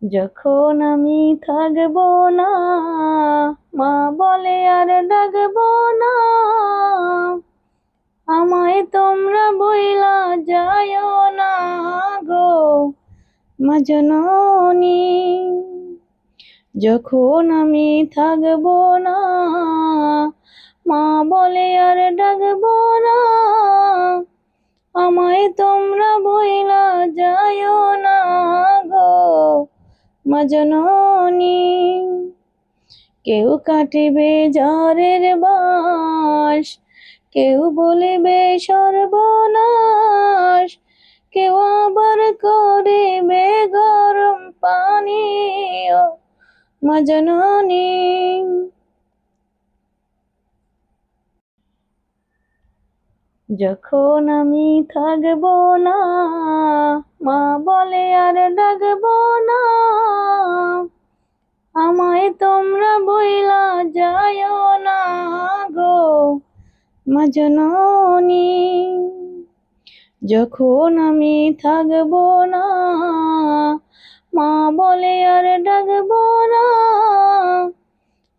যখন আমি থাকবো না, মা বলে আর ডাকবো না, আমায় তোমরা বইলা যায়ও না গো মা জননী। যখন আমি থাকবো না, মা বলে আর ডাকবো না, আমায় তোমরা বইলা যায়ও না গো মা জননী। কেউ কাটিবে ঝড়ের বাঁশ, কেউ বলিবে সর্বনাশ, কেউ আবার করিবে গরম পানি ও মা জননী। যখন আমি থাকবো না, মা বলে আর ডাকবো না, আমায় তোমরা বইলা যায়ও না গো মা জননী। যখন আমি থাকবো না, মা বলে আর ডাকবো না,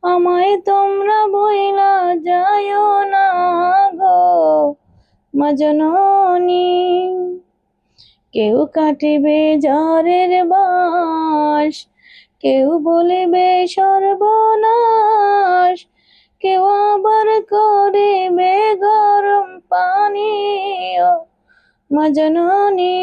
আমায় তোমরা বইলা যায়ও না গো মা জননী। কেউ কাটিবে ঝড়ের বাঁশ, কেউ বলিবে সর্বনাশ, কেউ আবার করিবে গরম পানি ও মা জননী।